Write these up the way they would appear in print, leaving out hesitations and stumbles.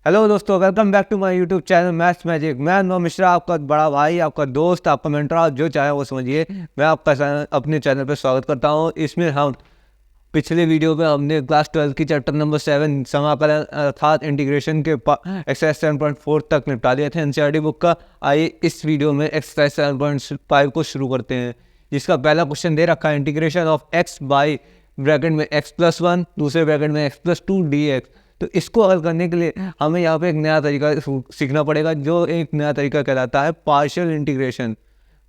Hello दोस्तों, welcome back to my YouTube channel maths magic. मैं अनुभव मिश्रा, आपका बड़ा भाई, आपका दोस्त, आपका मेंटर, आप जो चाहे वो समझिए। मैं आपका अपने चैनल पर स्वागत करता हूं। इसमें हम पिछले वीडियो में हमने क्लास 12 की चैप्टर नंबर 7 समाकलन अर्थात इंटीग्रेशन के एक्सरसाइज 7.4 तक निपटा दिए थे एनसीईआरटी बुक का। आइए इस वीडियो में एक्सरसाइज 7.5 को शुरू करते हैं, जिसका पहला क्वेश्चन दे रखा है integration of x by bracket में x+1 दूसरे ब्रैकेट में x+2 dx। तो इसको हल करने के लिए हमें यहाँ पे एक नया तरीका सीखना पड़ेगा, जो एक नया तरीका कहलाता है पार्शियल इंटीग्रेशन।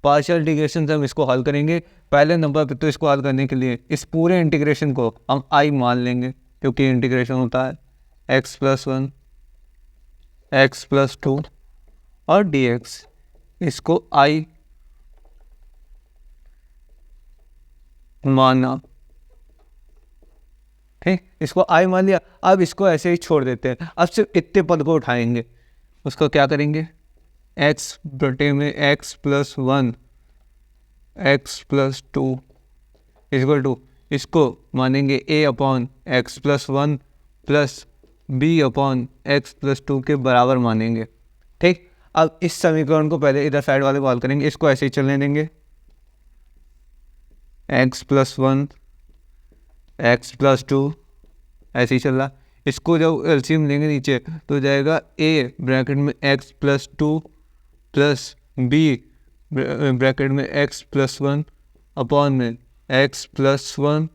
पार्शियल इंटीग्रेशन से हम इसको हल करेंगे। पहले नंबर पे तो इसको हल करने के लिए इस पूरे इंटीग्रेशन को हम आई मान लेंगे, क्योंकि इंटीग्रेशन होता है x+1 x+2 और dx। इसको आई माना, ठीक, इसको आई मान लिया। अब इसको ऐसे ही छोड़ देते हैं। अब सिर्फ इतने पद को उठाएंगे। उसको क्या करेंगे, x बटे में x+1 x+2 इक्वल टू, इसको मानेंगे a upon x+1 plus b upon x+2 के बराबर मानेंगे। ठीक, अब इस समीकरण को पहले इधर साइड वाले को हल करेंगे। इसको ऐसे ही चलने देंगे, x+1 x+2 ऐसे ही चल रहा। इसको जब एलसीएम लेंगे नीचे तो हो जाएगा a ब्रैकेट में x+2 प्लस b ब्रैकेट में x+1 अपॉन में x+1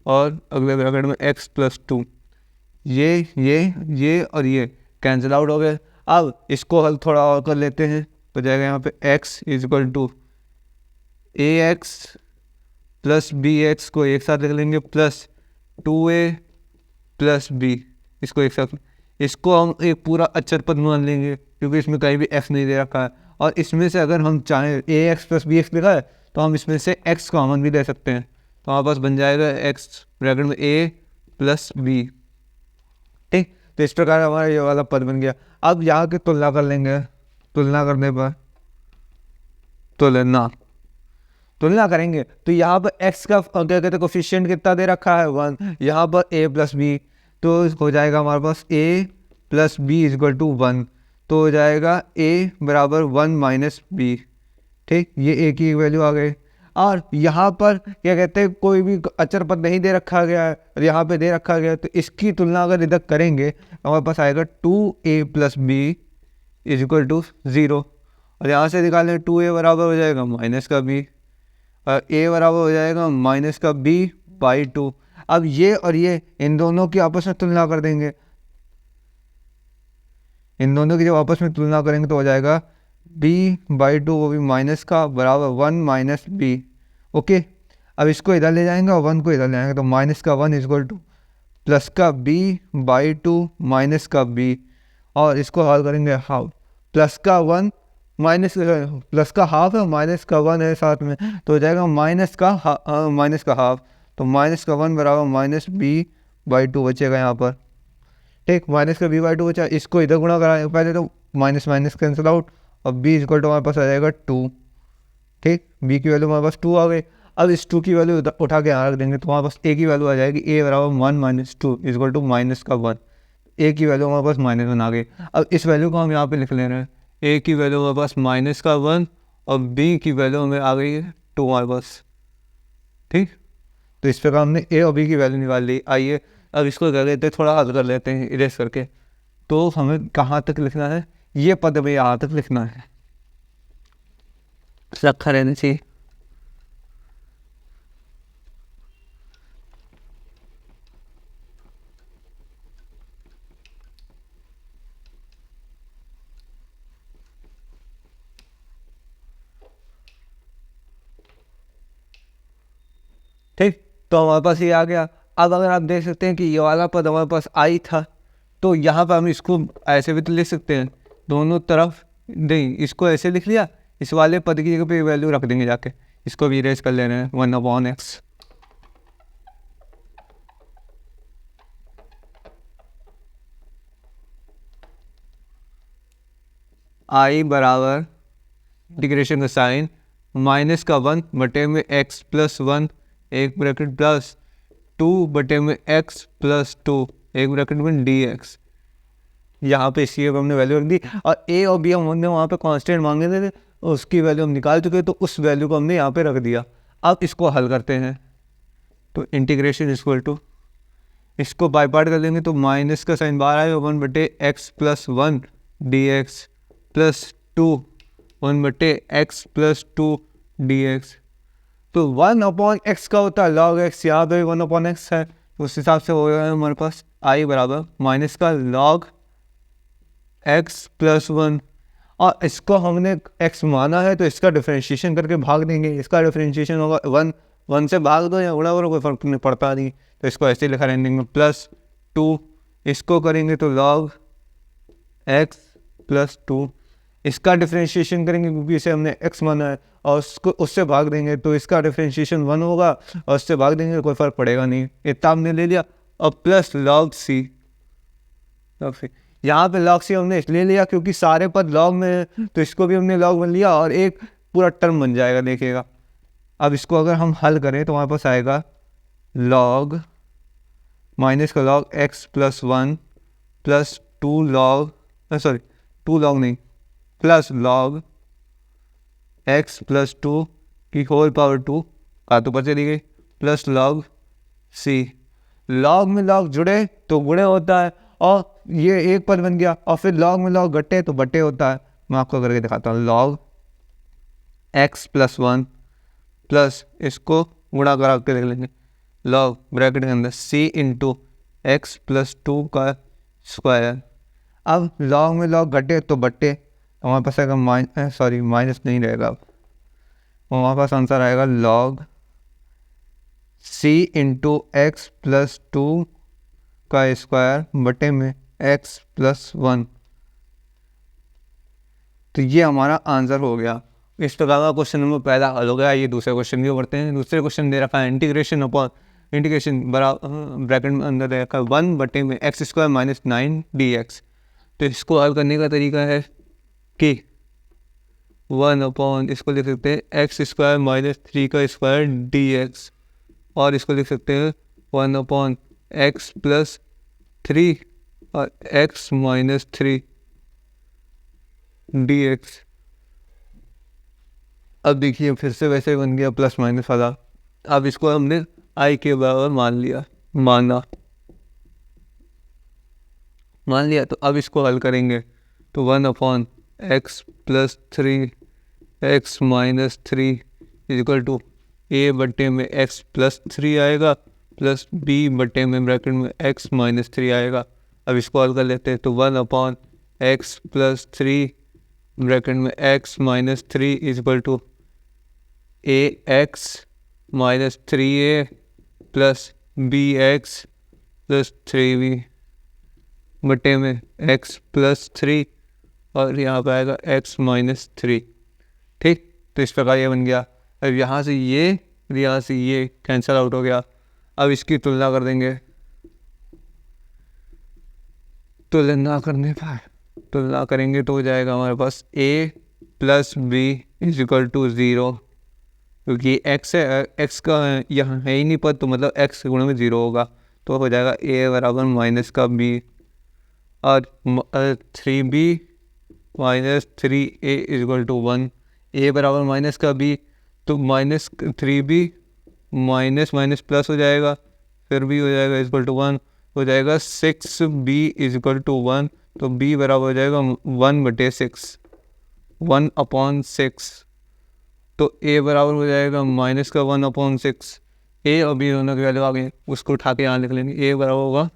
और अगले ब्रैकेट में x+2। ये और ये कैंसिल आउट हो गए। अब इसको हल थोड़ा और कर लेते हैं, तो जाएगा यहाँ पे x equal to ax plus bx को एक साथ लिख लेंगे प्लस 2a प्लस b, इसको एक साथ। इसको हम एक पूरा अचर पद मान लेंगे, क्योंकि इसमें कहीं भी x नहीं दे रखा है। और इसमें से अगर हम चाहें ax प्लस bx लिखा है तो हम इसमें से x कॉमन भी ले सकते हैं। तो हमारे पास बन जाएगा x ब्रैकेट में a प्लस b। ठीक, तो इस प्रकार हमारा ये वाला पद बन गया। अब यहाँ की तुलना कर लेंगे। तुलना करने पर तुलना करेंगे तो यहाँ पर x का क्या कहते हैं कोफिशिएंट कितना दे रखा है 1, यहाँ पर a प्लस बी, तो हो जाएगा हमारे पास a plus B equal to 1। तो हो जाएगा a बराबर 1 माइनस बी। ठीक, ये a की वैल्यू आ गई। और यहाँ पर क्या कहते हैं कोई भी अचर पद नहीं दे रखा गया है और यहाँ पे दे रखा गया है, तो इसकी तुलना अगर इधर करेंगे तो हमारे पास आएगा 2a plus B is equal to 0। और यहाँ से निकालें 2a बराबर हो जाएगा माइनस का b और a बराबर हो जाएगा माइनस का b बाई 2। अब ये और ये इन दोनों की आपस में तुलना कर देंगे। इन दोनों की जब आपस में तुलना करेंगे तो हो जाएगा b बाई 2, वो भी माइनस का, बराबर 1 माइनस b। ओके, अब इसको इधर ले जाएंगे और 1 को इधर ले आएंगे, तो माइनस का 1 इक्वल टू प्लस का b बाई 2 माइनस का b। और इसको हल करेंगे हाफ, प्लस का 1 माइनस प्लस का हाफ है, माइनस का 1 है साथ में, तो हो जाएगा माइनस का हाफ। तो माइनस का 1 बराबर माइनस b बाई 2 बचेगा यहाँ पर। ठीक, माइनस का b बाई 2 बचा। इसको इधर गुणा कराएंगे पहले, तो माइनस माइनस कैंसिल आउट और b इक्वल टू हमारे पास आ जाएगा 2। ठीक, b की वैल्यू हमारे पास 2 आ गई। अब इस 2 की वैल्यू उठा के यहाँ रख देंगे तो हमारे पास a की वैल्यू आ जाएगी a बराबर 1 माइनस 2 इक्वल टू माइनस का 1। a की वैल्यू हमारे पास -1 आ गई। अब इस वैल्यू को हम यहाँ पे लिख ले रहे हैं, a की वैल्यू हमारे पास माइनस का 1 और b की वैल्यू हमें आ गई है 2 हमारे पास। ठीक, तो इस प्रकार हमने a और b की वैल्यू निकाल ली। आइए अब इसको कर लेते हैं, थोड़ा हल कर लेते हैं इरेज करके। तो हमें कहाँ तक लिखना है, ये पद में यहाँ तक लिखना है, रखा रहना चाहिए। ठीक, तो हमारे पास ये आ गया। अब अगर आप देख सकते हैं कि ये वाला पद हमारे पास आई था, तो यहाँ पर हम इसको ऐसे भी तो लिख सकते हैं, दोनों तरफ नहीं, इसको ऐसे लिख लिया, इस वाले पद की जगह पे वैल्यू रख देंगे जाके। इसको भी इरेज कर ले रहे हैं 1/x। आई बराबर इंटीग्रेशन का साइन माइनस का 1 बटे में x प्लस 1 एक ब्रैकेट प्लस 2 बटे में x प्लस 2 एक ब्रैकेट में dx। यहाँ पे इसकी हमने वैल्यू रख दी, और ए और बी हमने वहाँ पे कांस्टेंट मांगे थे, उसकी वैल्यू हम निकाल चुके, तो उस वैल्यू को हमने यहाँ पे रख दिया। अब इसको हल करते हैं, तो इंटीग्रेशन इक्वल टू, इसको बाई पार्ट कर लेंगे तो माइनस का साइन बाहर आएगा, 1/x+1 dx plus 2 1/x+2 dx। तो 1/x का होता है log x, यहाँ पे 1/x है, तो उस हिसाब से हो गया हमारे पास i बराबर माइनस का log x+1, और इसको हमने x माना है तो इसका डिफरेंशिएशन करके भाग देंगे। इसका डिफरेंशिएशन होगा 1 से भाग दो या उड़ा उड़ा, कोई फर्क नहीं पड़ता नहीं, तो इसको ऐसे लिखा रहने देंगे +2, इसको करेंगे तो log x+2, इसका डिफरेंशिएशन करेंगे क्योंकि इसे हमने x माना है, और उसको उससे भाग देंगे तो इसका डिफरेंशिएशन 1 होगा, और उससे भाग देंगे तो कोई फर्क पड़ेगा नहीं, इतना हमने ले लिया। और प्लस log c, यहाँ पे log c हमने इसलिए लिया क्योंकि सारे पद log में है, तो इसको भी हमने log में लिया और एक पूरा टर्म बन जाएगा, देखिएगा। अब इसको अगर हम हल करें तो हमारे पास आएगा log माइनस का log x+1 प्लस 2 log नहीं, प्लस log x+2 की होल पावर 2 का तो बचे दी गई, प्लस log c। log में log जुड़े तो गुणे होता है, और ये एक पद बन गया, और फिर log में log घटे तो बटे होता है। मैं आपको करके दिखाता हूँ, log x+1 प्लस इसको गुणा करा के लिख लेंगे log ब्रैकेट के अंदर c इंटू x+2 का स्क्वायर। अब log में log घटे तो बटे, हमारे पास आएगा माइनस नहीं रहेगा, अब हमारे पास आंसर आएगा log c इंटू x+2 का स्क्वायर बटे में x+1। तो ये हमारा आंसर हो गया। इस प्रकार का क्वेश्चन नंबर पहला हल हो गया। ये दूसरे क्वेश्चन की ओर बढ़ते हैं। दूसरे क्वेश्चन दे रखा है इंटीग्रेशन ब्रैकेट में अंदर दे रखा है 1 में x² माइनस 9 dx। तो इसको हल करने का तरीका है कि 1 इसको लिख सकते हैं x² माइनस 3 का स्क्वायर dx, और इसको लिख सकते हैं 1x+3 और x-3 dx। अब देखिए फिर से वैसे बन गया प्लस माइनस वाला। अब इसको हमने i के बराबर मान लिया। तो अब इसको हल करेंगे तो 1x+3 x-3 equal to a बटे में x+3 आएगा प्लस b बटे में ब्रैकेट में x-3 आएगा। अब इसको हल कर लेते हैं तो 1x+3 ब्रैकेट में x-3 equal to ax-3a plus bx plus 3b बटे में x+3, और यहाँ पर आएगा x-3। ठीक, तो इस प्रकार ये बन गया। अब यहाँ से ये कैंसिल आउट हो गया। अब इसकी तुलना कर देंगे, तुलना करेंगे तो हो जाएगा हमारे पास a plus b is equal to 0, क्योंकि x है, x का यहाँ है ही नहीं पद, तो मतलब x गुणे में 0 होगा, तो हो जाएगा a बराबर माइनस का b, और 3b minus 3a is equal to 1। a बराबर माइनस का b, तो minus 3b minus minus plus हो जाएगा, फिर b हो जाएगा इज इक्वल टू 1, हो जाएगा 6b इज इक्वल टू 1। तो b बराबर हो जाएगा 1/6, 1/6। तो a बराबर हो जाएगा माइनस का 1/6। a और b दोनों की वैल्यू आ गई, उसको उठा के यहाँ लिख लेंगे। a बराबर होगा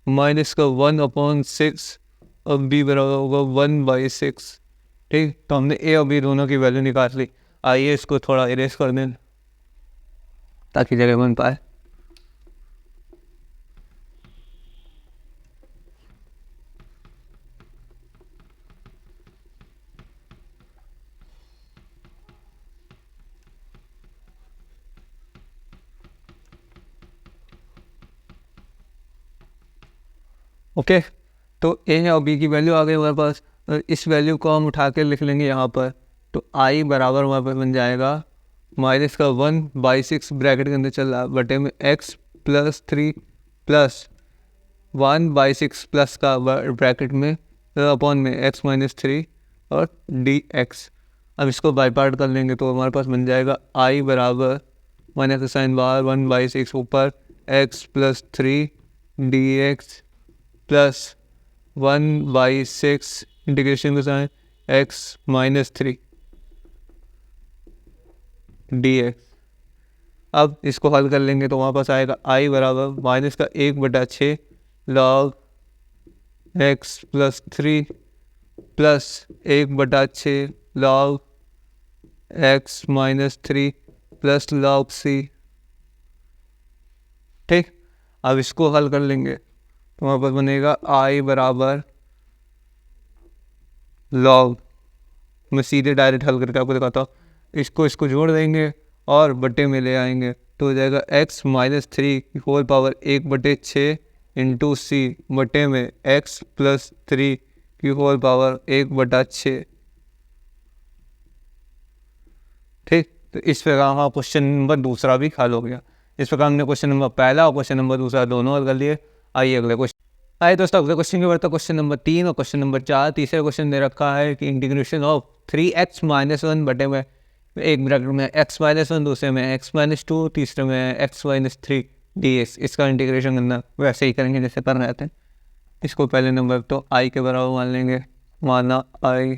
माइनस का 1/6 और b बराबर होगा 1/6। ठीक, तो हमने a और b दोनों की वैल्यू निकाल ली। आइए इसको थोड़ा इरेज कर दें ताकि जगह बन पाए। ओके, तो a और b की वैल्यू आ गई हमारे पास। इस वैल्यू को हम उठा के लिख लेंगे यहाँ पर, तो i बराबर हमारे पास बन जाएगा माइनस का 1/6 ब्रैकेट के अंदर चल रहा बटे में x+3 प्लस 1/6 प्लस का ब्रैकेट में अपॉन में x माइनस 3 और dx। अब इसको बाई पार्ट कर लेंगे तो हमारे पास बन जाएगा i बराबर माइनस का साइन बाहर 1/6 ऊपर x plus 3 dx plus 1/6 integration का साइन x माइनस 3 dx। अब इसको हल कर लेंगे तो वहाँ पास आएगा i बराबर माइनस का 1/6 log x plus 3 plus 1/6 log x minus 3 plus log c। ठीक, अब इसको हल कर लेंगे तो वहाँ पर बनेगा i बराबर लॉग, मैं सीधे डायरेक्ट हल करके आपको दिखाता हूँ, इसको जोड़ देंगे और बटे में ले आएंगे तो हो जाएगा x माइनस 3 की होल पावर 1/6 इंटू सी बटे में x प्लस 3 की होल पावर 1/6। ठीक, तो इस प्रकार हमारा क्वेश्चन नंबर दूसरा भी हल हो गया। इस प्रकार हमने क्वेश्चन नंबर पहला और क्वेश्चन नंबर दूसरा दोनों हल कर लिए। आइए अगले क्वेश्चन। आइए दोस्तों अगले क्वेश्चन के बढ़ता क्वेश्चन नंबर 3 और क्वेश्चन नंबर 4। तीसरा क्वेश्चन दे रखा है कि इंटीग्रेशन ऑफ 3x माइनस 1 बटे में एक ब्रैकेट में x माइनस 1, दूसरे में x माइनस 2, तीसरे में x माइनस 3 dx। इसका इंटीग्रेशन करना वैसे ही करेंगे जैसे कर रहे थे। इसको पहले नंबर तो i के बराबर मान लेंगे, माना i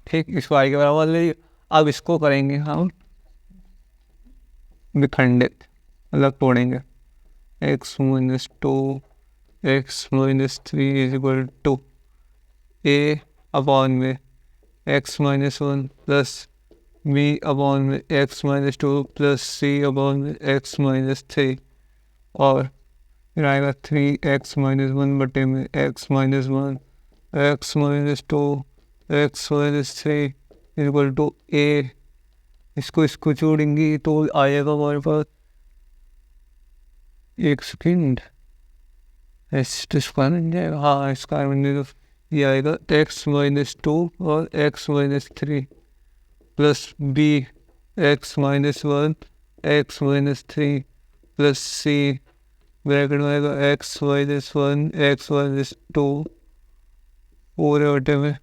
ठीक, इसको i के बराबर ले लिया। अब इसको करेंगे हम विखंडित, अलग तोड़ेंगे। x minus 2 x minus 3 is equal to a upon में x minus 1 plus b upon में x minus 2 plus c upon में x माइनस 3 और फिर आएगा 3x माइनस 1 बटे में x minus 1 x minus 2 x minus 3 equal to a। इसको जोड़ेंगे तो आएगा हमारे पास, एक सेकेंड, स्क्वायर बन जाएगा। हाँ, स्क्वायर बनने तो ये आएगा x माइनस 2 और x minus 3 plus b x minus 1 x minus 3 plus c bracket में आएगा x माइनस 1 x माइनस 2 पूरे बटे में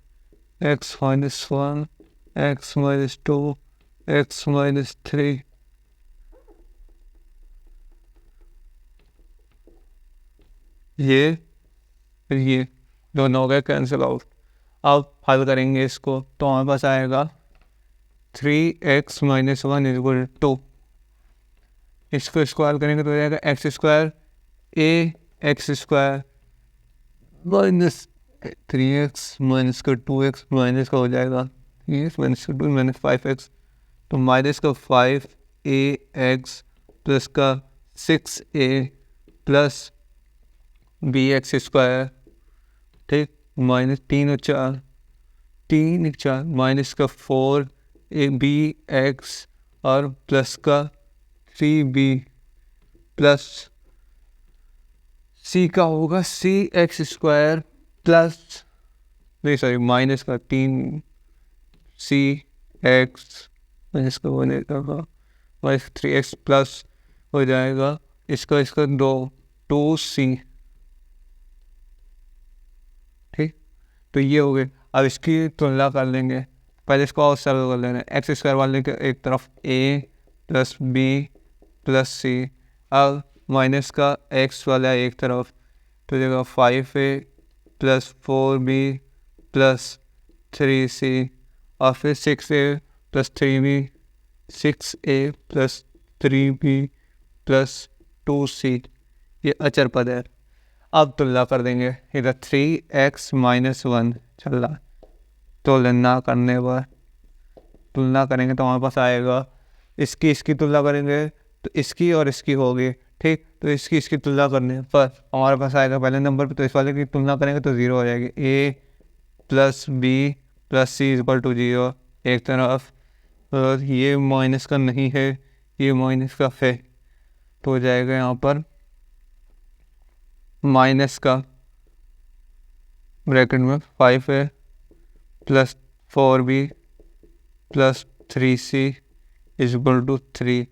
x minus 1 x minus 2 x minus 3। ये दोनों हो गए कैंसिल आउट। अब हल करेंगे इसको तो हमारे पास आएगा 3x माइनस 1 इक्वल टू, इसको हल करेंगे तो हो जाएगा एक्स स्क्वायर ए x square minus 3x minus का 2x माइनस का हो जाएगा 3x माइनस का 2 माइनस 5x, तो माइनस का 5ax प्लस का 6a प्लस bx स्क्वायर। ठीक, माइनस 3 और 4 माइनस का 4bx और प्लस का 3b प्लस c का होगा cx स्क्वायर प्लस, नहीं सॉरी, माइनस का 3cx माइनस का होने का माइनस 3x प्लस हो जाएगा इसका 2c। ठीक, तो ये हो गए। अब इसकी तुलना कर लेंगे, पहले इसको और सरल कर लेना है। एक्स स्क्वायर वाले के एक तरफ a प्लस बी प्लस सी, अब माइनस का x वाला एक तरफ तो देगा 5a plus 4b plus 3c और फिर 6a plus 3b 6a plus 3b plus 2c, ये अचर पद है। अब तुलना कर देंगे, इधर 3x माइनस 1 चल रहा है, तुलना करने पर तुलना करेंगे तो हमारे पास आएगा इसकी तुलना करेंगे तो इसकी और इसकी होगी। ठीक, तो इसकी तुलना करने पर हमारे पास आएगा पहले नंबर पे, तो इस वाले की तुलना करेंगे तो 0 हो जाएगी। a plus B plus C equal to 0 एक तरफ, और ये माइनस का नहीं है, ये माइनस का है, तो हो जाएगा यहाँ पर माइनस का ब्रैकेट में 5a plus 4b plus 3c is equal to 3।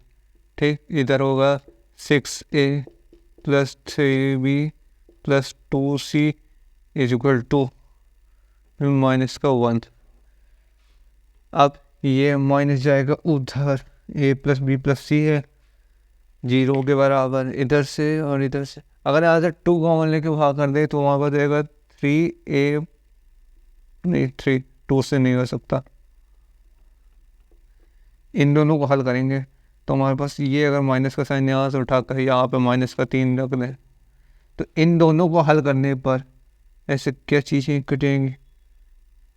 ठीक, इधर होगा 6a plus 3b plus 2c is equal to minus का 1। अब ये माइनस जाएगा उधर, a plus b plus c है 0 के बराबर इधर से और इधर से। अगर यहाँ से 2 कॉमन लेके भाग कर दे तो वहाँ पर जाएगा 3a, नहीं 3, 2 से नहीं हो सकता। इन दोनों को हल करेंगे तो हमारे पास ये अगर माइनस का साइन यहाँ से उठाकर यहाँ पे माइनस का 3 रख दें तो इन दोनों को हल करने पर ऐसे क्या चीज़ें कटेंगी,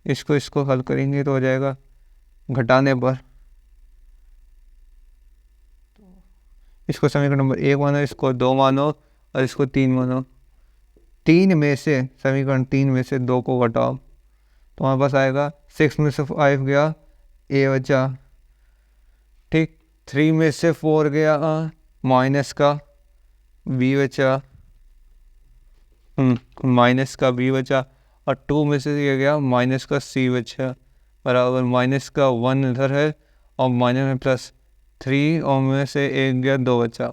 इसको हल करेंगे तो हो जाएगा घटाने पर, इसको समीकरण नंबर 1 मानो, इसको 2 मानो और इसको 3 मानो। 3 में से समीकरण 3 में से 2 को घटाओ तो हमारे पास आएगा 6 में से 5 गया a बचा। ठीक, 3 में से 4 गया माइनस का b बचा, माइनस का b बचा, और 2 में से ये गया माइनस का c बचा बराबर माइनस का 1 इधर है और माइनस में प्लस 3 और में से 1 गया 2 बचा।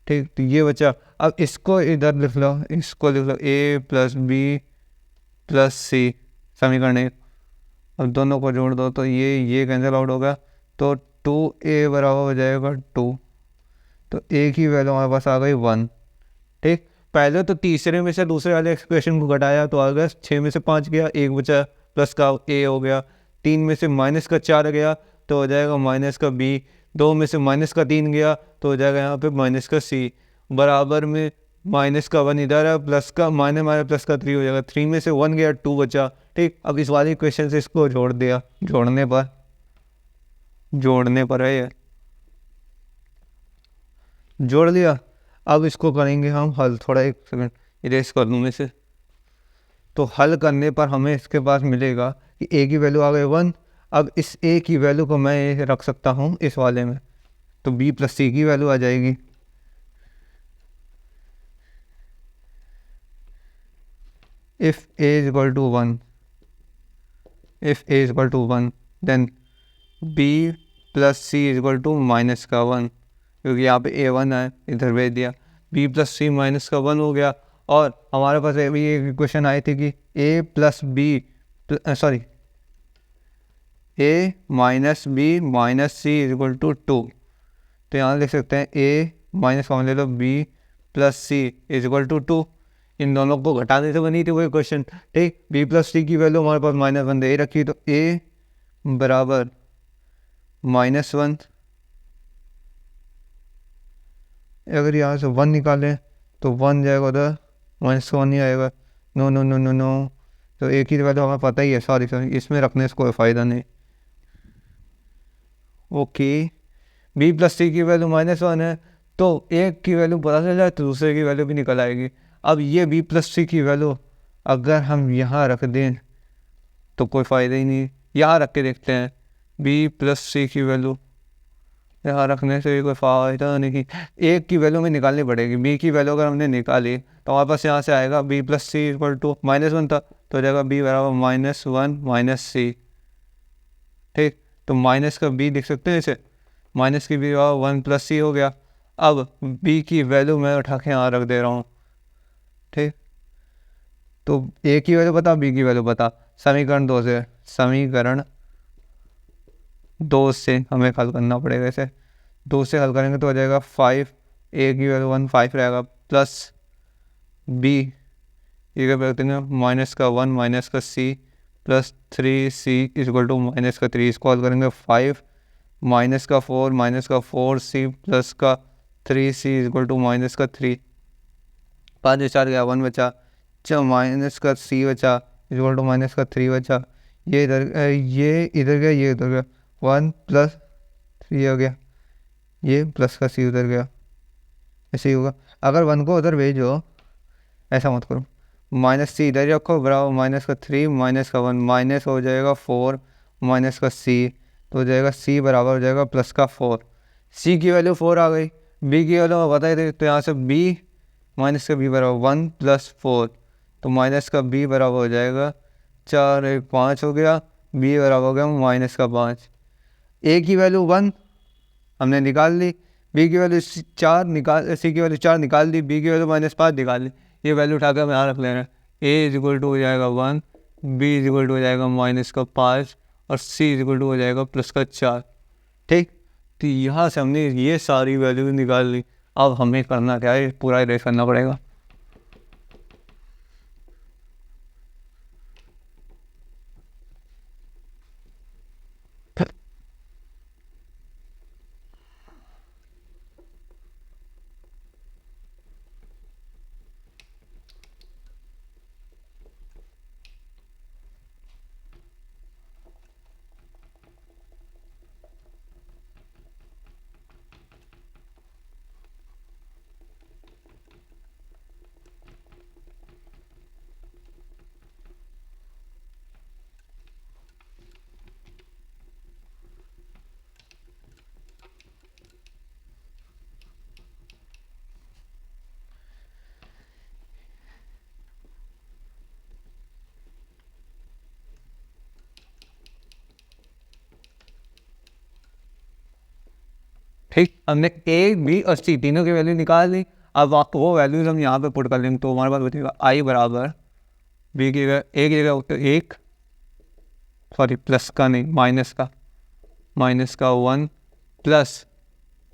ठीक, तो ये बचा। अब इसको इधर लिख लो, इसको लिख लो a plus b plus c समीकरण 1। अब दोनों को जोड़ दो तो ये कैंसिल आउट होगा तो 2a बराबर हो जाएगा 2। तो a की वैल्यू हमारे पास आ गई 1। ठीक, पहले तो तीसरे में से दूसरे वाले एक्सप्रेशन को घटाया तो आ गया 6 में से 5 गया 1 बचा प्लस का a हो गया। 3 में से माइनस का 4 गया तो हो जाएगा माइनस का b। 2 में से माइनस का 3 गया तो हो जाएगा यहाँ पे माइनस का c बराबर में माइनस का 1 इधर है, प्लस का माइनस प्लस का 3 हो जाएगा। 3 में से 1 गया 2 बचा। ठीक, अब इस वाले इक्वेशन से इसको जोड़ दिया, जोड़ने पर है ये, जोड़ लिया। अब इसको करेंगे हम हल, थोड़ा एक सेकंड इरेज कर दूँ में से। तो हल करने पर हमें इसके पास मिलेगा कि a की वैल्यू आ गई 1। अब इस a की वैल्यू को मैं रख सकता हूँ इस वाले में, तो b प्लस c की वैल्यू आ जाएगी। if a is equal to 1, then b plus c is equal to minus का 1, क्योंकि यहाँ पे a1 है इधर भेज दिया। b प्लस c माइनस का 1 हो गया। और हमारे पास अभी एक इक्वेशन आई थी कि a plus b a minus b minus c is equal to 2। तो यहाँ लिख सकते हैं a माइनस कॉमन ले लो b plus c is equal to 2। इन दोनों को घटाने से बनी थी वो इक्वेशन। ठीक, b प्लस c की वैल्यू हमारे पास -1 दे रखी, तो a बराबर -1। अगर यहाँ से 1 निकालें तो 1 जाएगा उधर, -1 नहीं आएगा। No no no no no, तो एक ही वैल्यू हमें पता ही है, सॉरी इसमें रखने से कोई फ़ायदा नहीं। ओके, b प्लस c की वैल्यू -1 है तो एक की वैल्यू पता चल जाए तो दूसरे की वैल्यू भी निकल आएगी। अब ये b प्लस c की वैल्यू अगर हम यहाँ रख दें तो कोई फ़ायदा ही नहीं। यहाँ रख के देखते हैं, b प्लस c की वैल्यू यहाँ रखने से कोई फ़ायदा नहीं। एक की वैल्यू में निकालनी पड़ेगी। b की वैल्यू अगर हमने निकाली तो हमारे पास यहाँ से आएगा b plus c equal to -1 था तो हो जाएगा b बराबर -1 माइनस c। ठीक, तो माइनस का b लिख सकते हैं इसे, माइनस की b बराबर 1 प्लस c हो गया। अब b की वैल्यू मैं उठा के यहाँ रख दे रहा हूँ। ठीक, तो a की वैल्यू बता, b की वैल्यू बता। समीकरण 2 से हमें हल करना पड़ेगा। इसे 2 से हल करेंगे तो हो जाएगा 5, a की वैल्यू 1 5 रहेगा, प्लस b ये क्या करते हैं माइनस का 1 माइनस का c plus 3c is equal to minus का 3। इसको हल करेंगे 5 माइनस का 4c प्लस का 3c is equal to minus का 3। 5 4 गया 1 बचा, माइनस का c बचा इज इक्वल टू माइनस का 3 बचा। ये इधर गया, ये उधर गया, 1 प्लस 3 हो गया, ये प्लस का c उधर गया। ऐसे ही होगा। अगर 1 को उधर भेजो, ऐसा मत करो, माइनस c इधर रखो बराबर माइनस का 3 माइनस का 1, माइनस हो जाएगा 4 माइनस का c तो हो जाएगा c बराबर हो जाएगा प्लस का 4। c की वैल्यू 4 आ गई, b की वैल्यू बता ही थे तो यहाँ से b माइनस का b बराबर 1 प्लस 4 तो माइनस का b बराबर हो जाएगा 4 1 5 हो गया, बी बराबर हो गया माइनस का 5। ए की वैल्यू 1 हमने निकाल ली, बी की वैल्यू 4 निकाल, सी की वैल्यू 4 निकाल दी, बी की वैल्यू -5 निकाल ली। ये वैल्यू उठाकर हम यहाँ रख ले रहे हैं। ए इज इक्वल टू हो जाएगा 1, बी इज इक्वल टू हो जाएगा -5 और सी इज इक्वल टू हो जाएगा +4। ठीक, तो यहाँ से हमने ये सारी वैल्यू निकाल ली। अब हमें करना क्या है, पूरा इरेज करना पड़ेगा। ठीक, हमने ए बी और सी तीनों की वैल्यू निकाल ली। अब आपको वो वैल्यूज हम यहाँ पे पुट कर लेंगे, तो हमारे पास बचेगा आई बराबर बी की जगह ए की जगह 1, सॉरी प्लस का नहीं माइनस का 1 प्लस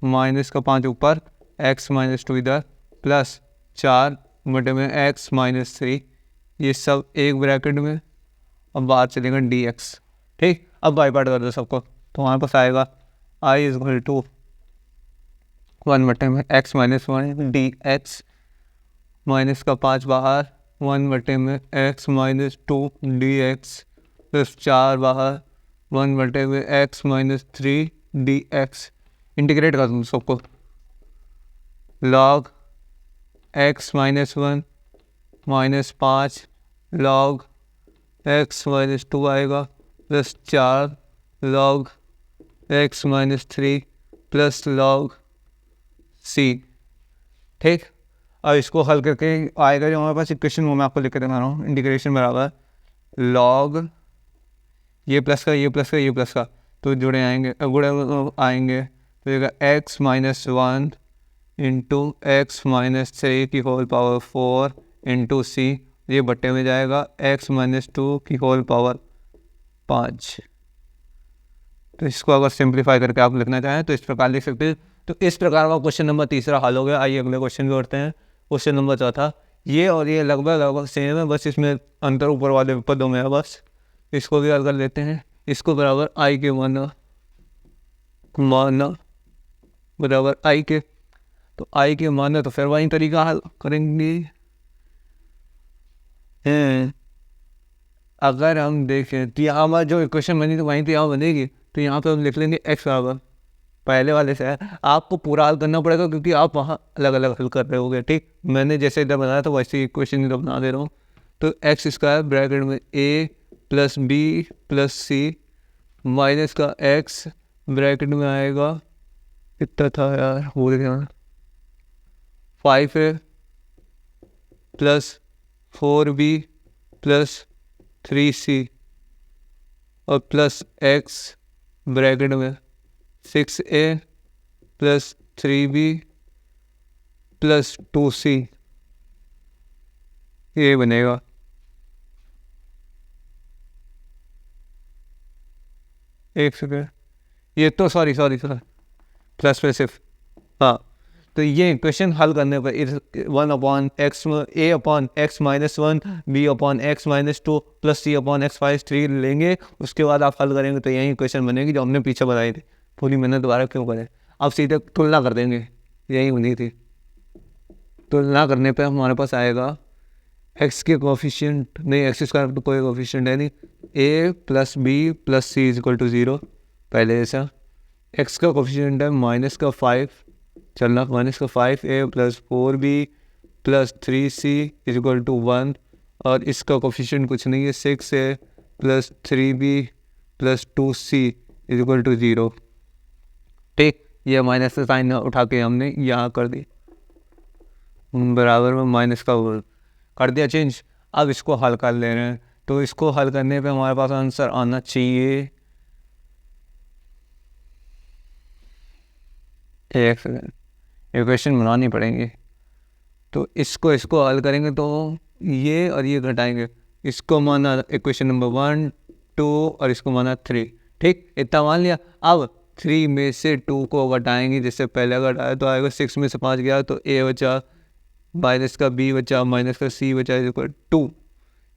-5 ऊपर, x-2 इधर, प्लस 4 बटे में x-3, ये सब एक ब्रैकेट में। अब बाहर चलेगा dx। ठीक, अब बाई पार्ट कर दो सबको, तो हमारे पास आएगा i इज इक्वल टू 1 बटे में x-1 dx, माइनस का 5 बाहर, 1 बटे में x-2 dx, प्लस 4 बाहर, 1 बटे में x-3 dx। इंटीग्रेट कर दूँ सबको, लॉग x-1 -5 लॉग x-2 आएगा, plus 4 log x-3 plus log c। ठीक, अब इसको हल करके आएगा जो हमारे पास इक्वेशन, वो मैं आपको लिख के दिखा रहा हूँ। इंटीग्रेशन बराबर लॉग ये प्लस का ये प्लस का ये प्लस का, तो जुड़े आएंगे तो ये x-1 इंटू x-3 की होल पावर 4 इंटू सी, ये बट्टे में जाएगा x-2 की होल पावर 5। तो इसको अगर सिंप्लीफाई करके आप लिखना चाहें तो इस प्रकार लिख सकते हैं। तो इस प्रकार का क्वेश्चन नंबर 3 हल हो गया। आइए अगले क्वेश्चन को करते हैं। क्वेश्चन नंबर 4, ये और ये लगभग सेम है, बस इसमें अंतर ऊपर वाले पदों में है बस। इसको भी हल कर लेते हैं। इसको बराबर आई के माना बराबर आई के, तो आई के माना तो फिर वही तरीका हल करेंगे। अगर हम देखें तो यहाँ हमारा जो इक्वेशन बनी तो वहीं तो यहाँ बनेगी, तो यहाँ पे हम लिख लेंगे x बराबर पहले वाले से है। आपको पूरा हल करना पड़ेगा क्योंकि आप वहाँ अलग अलग हल कर रहे होगे। ठीक, मैंने जैसे इधर बनाया था वैसे ही इक्वेशन इधर बना दे रहा हूँ। तो x² ब्रैकेट में a plus B plus C minus का x ब्रैकेट में आएगा, कितना था यार भूल गया, 5a plus 4b plus 3c और प्लस x ब्रैकेट में 6a plus 3b plus 2c, ये बनेगा। एक सेकेंड, ये तो सॉरी प्लस पे सिर्फ, हाँ, तो ये इक्वेशन हल करने पर 1/x a/x-1 b/x-2 plus c/x-3 लेंगे। उसके बाद आप हल करेंगे तो यही इक्वेशन बनेगी जो हमने पीछे बनाई थी। पूरी मैंने दोबारा क्यों करें, अब सीधे तुलना कर देंगे, यही बनी थी। तुलना करने पे हमारे पास आएगा x के कोफिशिएंट नहीं, x² तो कोई कोफिशिएंट है नहीं, a plus B plus C is equal to 0 पहले ऐसा। x का कोफिशिएंट है -5, चलना -5a plus 4b plus 3c is equal to 1, और इसका कोफिशिएंट कुछ नहीं है, 6a plus 3b plus 2c is equal to 0। ठीक, ये माइनस का साइन उठा के हमने यहाँ कर दी, बराबर में माइनस का कर दिया चेंज। अब इसको हल कर ले रहे हैं। तो इसको हल करने पे हमारे पास आंसर आना चाहिए, एक सेकेंड, इक्वेशन बनानी पड़ेंगी। तो इसको हल करेंगे तो ये और ये घटाएंगे, इसको माना इक्वेशन नंबर 1 2 और इसको माना 3, ठीक, इतना मान लिया। अब 3 में से 2 को घटाएंगे, जिससे पहले घटाया तो आएगा 6 में से 5 गया तो a बचा, माइनस का b बचा, माइनस का c बचा, इक्वल 2,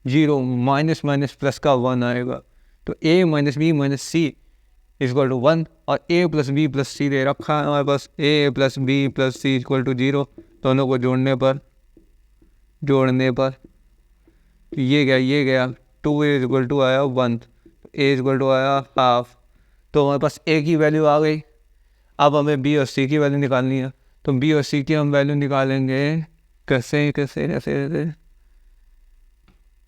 0, माइनस माइनस प्लस का 1 आएगा। तो a minus B minus c equal to 1, और a plus B plus c दे रखा है हमारे पास, a plus B plus c equal to 0। दोनों को जोड़ने पर ये गया 2a इक्वल टू आया 1, a इक्वल टू आया हाफ। तो हमारे पास a की वैल्यू आ गई। अब हमें b और c की वैल्यू निकालनी है। तो b और c की हम वैल्यू निकालेंगे कैसे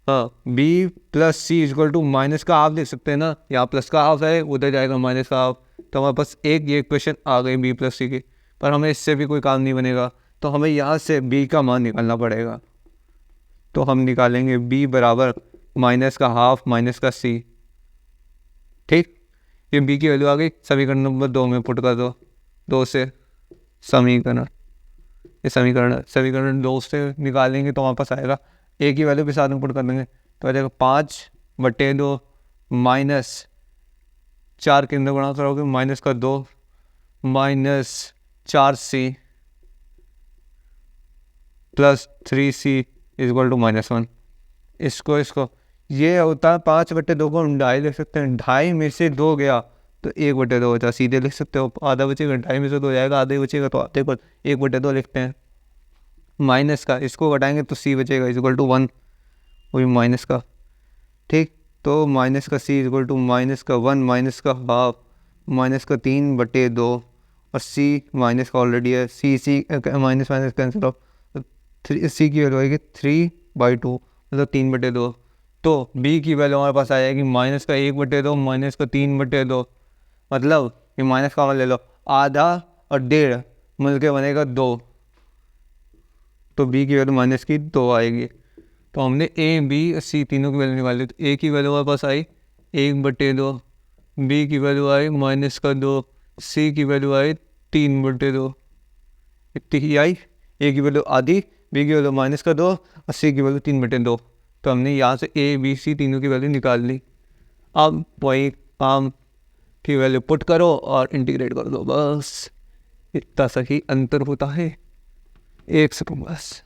हाँ, b plus C equal to minus का हाफ देख सकते हैं ना, यहाँ प्लस का हाफ है, उधर जाएगा माइनस का हाफ। तो हमारे पास ये इक्वेशन आ गई b प्लस सी की, पर हमें इससे भी कोई काम नहीं बनेगा, तो हमें यहाँ से b का मान निकालना पड़ेगा। तो हम निकालेंगे b बराबर माइनस का हाफ माइनस का c, ठीक। ये b की वैल्यू आ गई, समीकरण नंबर 2 में पुट कर दो। 2 से समीकरण 2 से निकालेंगे तो हमारे पास आएगा, a की वैल्यू भी साथ में पुट कर देंगे तो आ जाएगा 5/2 माइनस 4 के अंदर गुणा करोगे माइनस का 2 minus 4c plus 3c equal to -1। इसको ये होता है 5/2 को हम 2.5 लिख सकते हैं, 2.5 में से 2 गया तो 1/2 बचा, सीधे लिख सकते हो। आधा बचेगा, 2.5 में से 2 जाएगा, आधे बचेगा तो आधे को 1/2 लिखते हैं। माइनस का इसको घटाएंगे तो c बचेगा इक्वल टू 1, वही माइनस का, ठीक। तो माइनस का c इक्वल टू माइनस का 1 माइनस का हाफ माइनस का 3/2, और c माइनस का ऑलरेडी है, c minus minus cancel of, c की वैल्यू आएगी 3/2 मतलब 3/2। तो b की वैल्यू हमारे पास आ जाएगी माइनस का 1/2 माइनस का 3/2, मतलब ये माइनस का ले लो, आधा और 1.5 मिलके बनेगा 2, तो b की वैल्यू माइनस की 2 आएगी। तो हमने a b और c तीनों की वैल्यू निकाली। तो a की वैल्यू हमारे पास आई 1/2, b की वैल्यू आई माइनस का 2, c की वैल्यू आई 3/2, इतनी ही आई। a की वैल्यू आधी, b की वैल्यू माइनस का 2 और c की वैल्यू 3/2। तो हमने यहाँ से a b c तीनों की वैल्यू निकाल ली। अब वही काम की वैल्यू पुट करो और इंटीग्रेट कर दो, बस इतना सही अंतर होता है। एक सेकंड बस।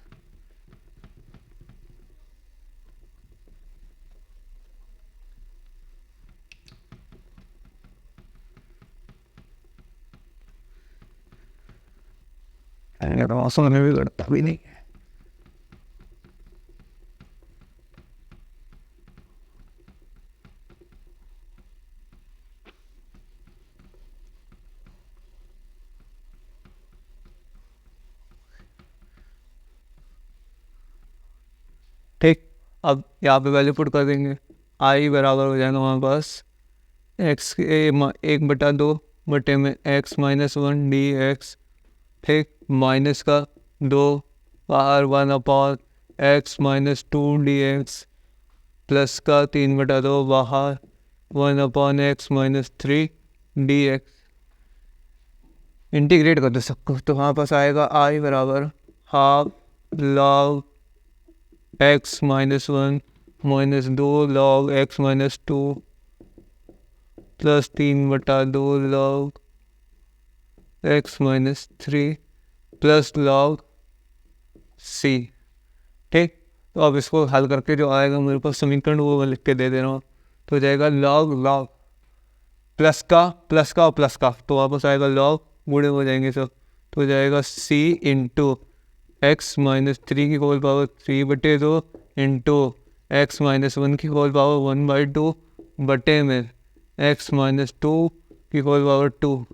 मौसम में भी करता भी नहीं है। ठीक, अब यहाँ पे वैल्यू पुट कर देंगे, आई बराबर हो जाएगा हमारे पास एक्स के 1/2 बटे में x-1 dx, ठीक, माइनस का 2 बाहर 1/x-2 dx प्लस का 3/2 बाहर 1/x-3 dx। इंटीग्रेट कर दो सबको तो हमारे पास आएगा आई बराबर half log x-1 minus 2 log x-2 plus 3/2 log x-3 plus log c, ठीक। तो अब इसको हल करके जो आएगा मेरे पास समीकरण वो मैं लिख के दे रहा हूँ। तो हो जाएगा लॉग प्लस का तो वापस आएगा लॉग, बूढ़े हो जाएंगे सब, तो हो जाएगा c इंटू x-3 की होल पावर 3/2 इंटू x-1 की होल पावर 1/2 बटे में x-2 की होल पावर 2।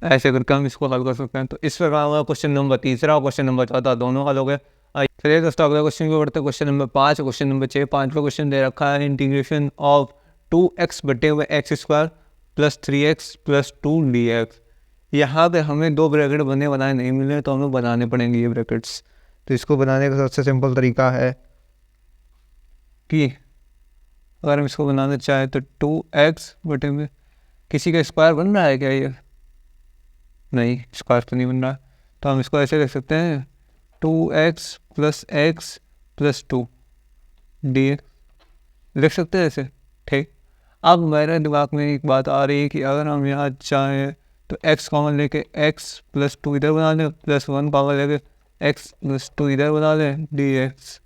ऐसे करके हम इसको हल कर सकते हैं। तो इस प्रकार हमारा क्वेश्चन नंबर 3 और क्वेश्चन नंबर 4 दोनों हल हो गए। चलिए दोस्तों अगला क्वेश्चन की बढ़ते क्वेश्चन नंबर 5 क्वेश्चन नंबर 6। 5वां क्वेश्चन दे रखा है इंटीग्रेशन ऑफ 2x बटे हुए x² plus 3x plus 2 dx। यहाँ पे हमें 2 ब्रैकेट बनाए नहीं मिले तो हमें बनाने पड़ेंगे ये ब्रैकेट्स। तो इसको बनाने का सबसे सिंपल तरीका है कि अगर हम इसको बनाना चाहें तो 2x बटे में किसी का स्क्वायर बन रहा है क्या ये? नहीं, स्क्वायर तो नहीं बन रहा, तो हम इसको ऐसे लिख सकते हैं 2x plus x plus 2 dx लिख सकते हैं ऐसे। ठीक, अब मेरे दिमाग में एक बात आ रही है कि अगर हम यहाँ चाहें तो x कॉमन लेके x प्लस 2 इधर बना लें, प्लस 1 कॉमन लेके x प्लस 2 इधर बना लें dx।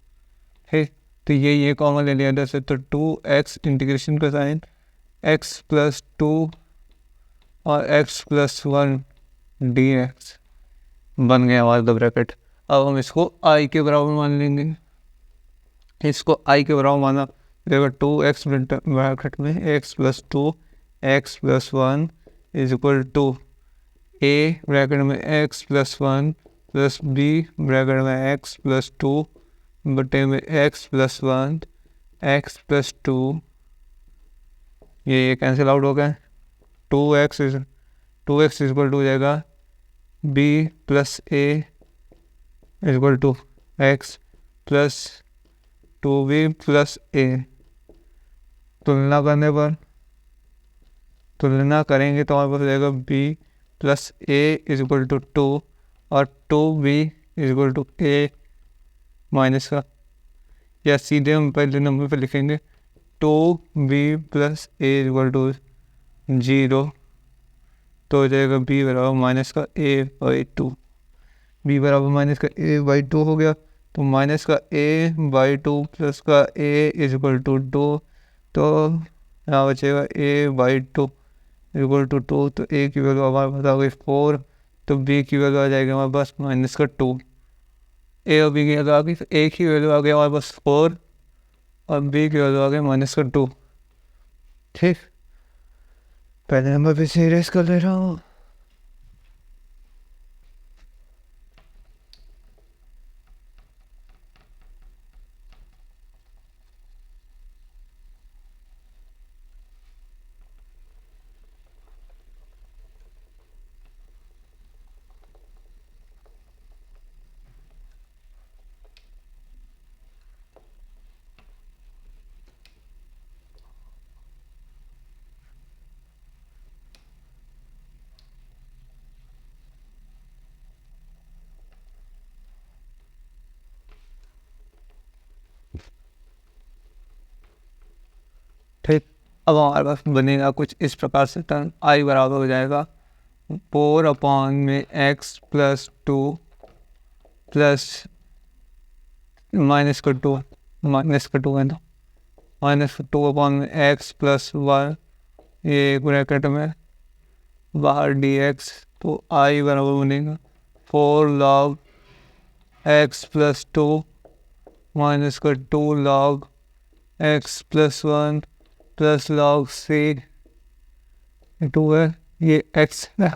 ठीक, तो ये कॉमन ले लिया इधर से, तो 2x इंटीग्रेशन का साइन x प्लस 2 और x प्लस 1 dx बन गया हमारा ब्रैकेट। अब हम इसको i के बराबर मान लेंगे, इसको i के बराबर माना देखो 2x ब्रैकेट में x plus 2 x plus 1 is equal to a bracket में x plus 1 plus b bracket में x प्लस 2 बटे में x प्लस 1 x प्लस 2, ये कैंसिल आउट हो गया। 2x इज इक्वल टू हो जाएगा b plus a is equal to x plus 2b plus a। तुलना करेंगे तो हमारे पास हो जाएगा b plus a is equal to 2 और 2b is equal to a minus का, या सीधे हम पहले नंबर पे लिखेंगे 2b plus a is equal to 0, तो हो जाएगा b बराबर माइनस का a बाई 2। b बराबर माइनस का a बाई 2 हो गया, तो माइनस का a बाई 2 प्लस का a इज इक्वल टू 2, तो यहाँ बचेगा a बाई 2 इक्वल टू 2, तो a की वैल्यू हमारे पास आ गई 4, तो b की वैल्यू आ जाएगी हमारे पास माइनस का 2। a और b की वैल्यू आ गई, तो a की वैल्यू आ गई हमारे पास 4 और b की वैल्यू आ गई माइनस का 2। ठीक, पहले नंबर पे से इरेज कर ले रहा हूँ। ठीक, अब हमारे पास बनेगा कुछ इस प्रकार से, टर्म i बराबर हो जाएगा 4 अपॉन में x प्लस 2 प्लस माइनस का 2 है ना, माइनस 2 अपॉन में x प्लस 1, ये ब्रैकेट में बाहर dx, तो i बराबर बनेगा 4 log x प्लस 2 माइनस का 2 log x plus 1 plus log c 2 है, ये x है।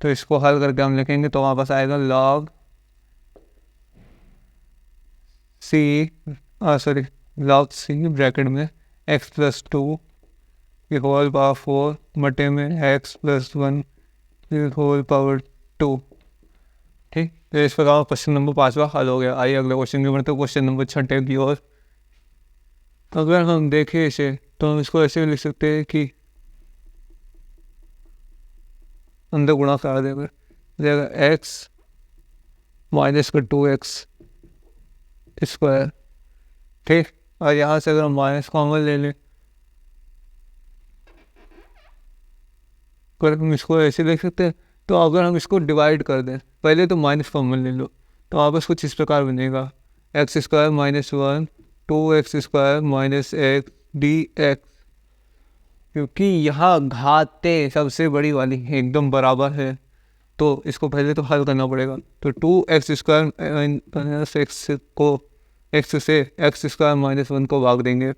तो इसको हल करके हम लिखेंगे तो हमारे पास आएगा log c ब्रैकेट में x प्लस 2 की होल पावर 4 बटे में x प्लस 1 की होल पावर 2। ठीक, तो इस प्रकार क्वेश्चन नंबर 5वां हल हो गया। आइए अगले क्वेश्चन की बढ़ते, क्वेश्चन नंबर 6 की ओर। अगर हम देखें इसे तो हम इसको ऐसे भी लिख सकते हैं कि अंदर गुणा करा देगा x माइनस का 2x स्क्वायर। ठीक, और यहाँ से अगर हम माइनस कॉमन ले लें अगर हम इसको ऐसे लिख सकते हैं, तो अगर हम इसको डिवाइड कर दें, पहले तो माइनस कॉमन ले लो, तो वापस कुछ इस प्रकार बनेगा x square minus 1 2x square minus x D x, क्योंकि यहाँ घातें सबसे बड़ी वाली एकदम बराबर है, तो इसको पहले तो हल करना पड़ेगा। तो 2x स्क्वायर माइनस एक्स को x से एक्स स्क्वायर माइनस 1 को भाग देंगे,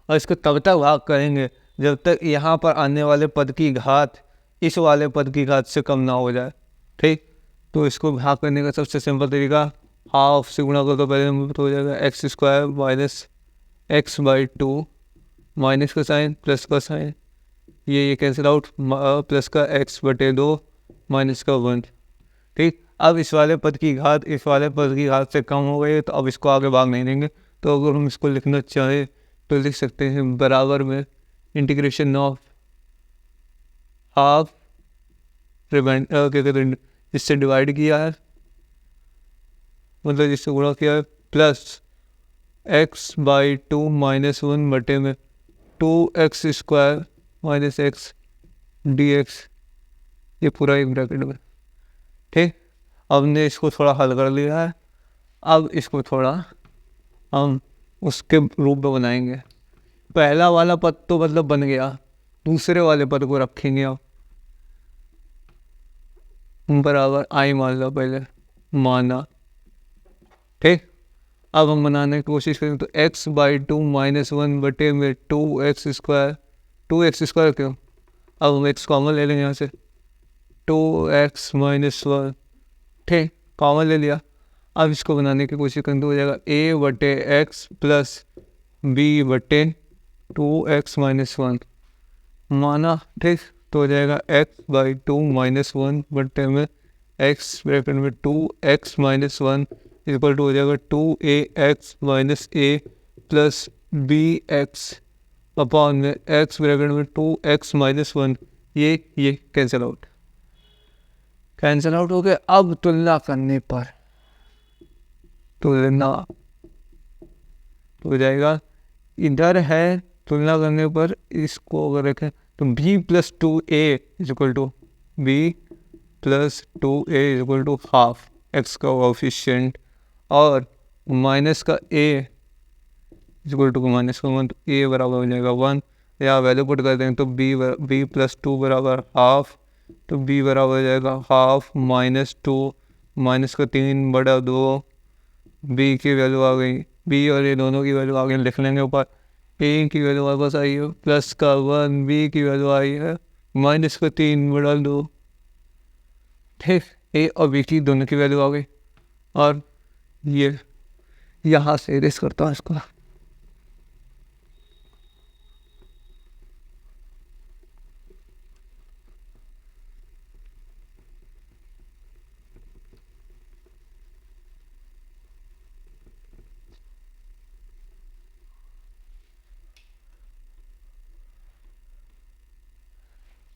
और इसको तब तक भाग करेंगे जब तक यहाँ पर आने वाले पद की घात इस वाले पद की घात से कम ना हो जाए। ठीक, तो इसको भाग करने का सबसे सिंपल तरीका हाफ से गुणा कर दो, पहले नंबर तो हो जाएगा x square minus x by 2 minus का साइन प्लस का साइन, ये कैंसिल आउट, प्लस का x बटे 2 माइनस का 1। ठीक, अब इस वाले पद की घात इस वाले पद की घात से कम हो गई है, तो अब इसको आगे भाग नहीं देंगे। तो अगर हम इसको लिखना चाहें तो लिख सकते हैं बराबर में इंटीग्रेशन ऑफ हाफ क्या कहते हैं, जिससे डिवाइड किया है, मतलब जिससे गुणा किया है, प्लस x/2 - 1 बटे में 2x² - x dx, ये पूरा एक ब्रैकेट में। ठीक, अब हमने इसको थोड़ा हल कर लिया है। अब इसको थोड़ा हम उसके रूप में बनाएंगे। पहला वाला पद तो मतलब बन गया, दूसरे वाले पद को रखेंगे अब बराबर आई मान लो, पहले माना। ठीक, अब हम बनाने की कोशिश करें तो x/2 - 1 बटे में 2x²। 2x² क्यों, अब हम x कॉमन ले लेंगे यहाँ से, 2x - 1। ठीक, कॉमन ले लिया। अब इसको बनाने की कोशिश करें तो हो जाएगा a/x प्लस b/2x - 1 माना। ठीक, तो हो जाएगा x/2 - 1 बटे में x ब्रैकेट में 2x - 1 इक्वल टू हो जाएगा 2ax - a plus bx upon में x ब्रैकेट में 2x - 1। ये कैंसिल आउट हो गया। अब तुलना करने पर तुलना हो जाएगा, इधर है तुलना करने पर इसको अगर रखें तो b + 2a equal to b + 2a equal to half x का कोएफिशिएंट और माइनस का a इक्वल टू -1, तो a बराबर हो जाएगा 1। या वैल्यू पुट कर देंगे तो b + 2 बराबर हाफ, तो b बराबर हो जाएगा हाफ -2 -3/2। b की वैल्यू आ गई, b और ये दोनों की वैल्यू आ गई, लिख लेंगे ऊपर। a की वैल्यू वापस आई है +1, b की वैल्यू आई है -3/2। ठीक, a और b की दोनों की वैल्यू आ गई। और ये यहाँ से इरेज करता हूँ इसको।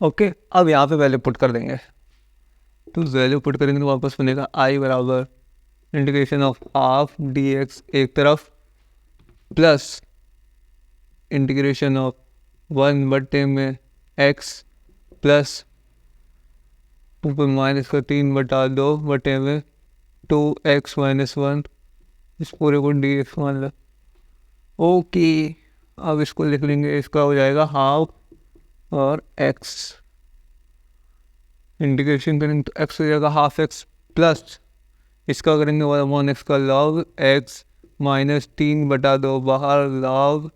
ओके, अब यहाँ पे वैल्यू पुट कर देंगे, तो वैल्यू पुट करेंगे तो वापस बनेगा आई बराबर इंटीग्रेशन ऑफ हाफ dx एक तरफ प्लस इंटीग्रेशन ऑफ 1 बटे में x प्लस ऊपर -3/2 बटे में 2x - 1, इस पूरे को dx मान लो। ओके, अब इसको लिख लेंगे, इसका हो जाएगा हाफ और x इंटीग्रेशन करेंगे तो x हो जाएगा हाफ x प्लस इसका करेंगे 1x का log x -3/2 बाहर log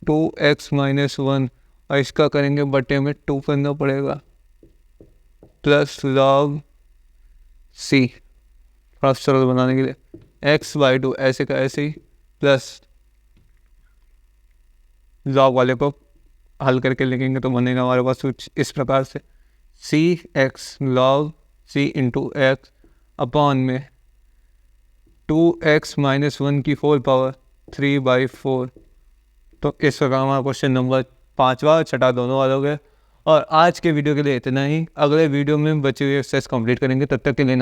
2x - 1 और इसका करेंगे बटे में 2 करना पड़ेगा प्लस log c थोड़ा सरल बनाने के लिए x/2 ऐसे का ऐसे ही प्लस log वाले को हल करके लिखेंगे तो बनेगा हमारे पास कुछ इस प्रकार से cx log c into x upon में 2x - 1 की होल पावर 3/4। तो इस प्रकार हमारा क्वेश्चन नंबर 5वां और 6वां दोनों हल हो गए। और आज के वीडियो के लिए इतना ही। अगले वीडियो में बचे हुए एक्सरसाइज कंप्लीट करेंगे, तब तक के लिए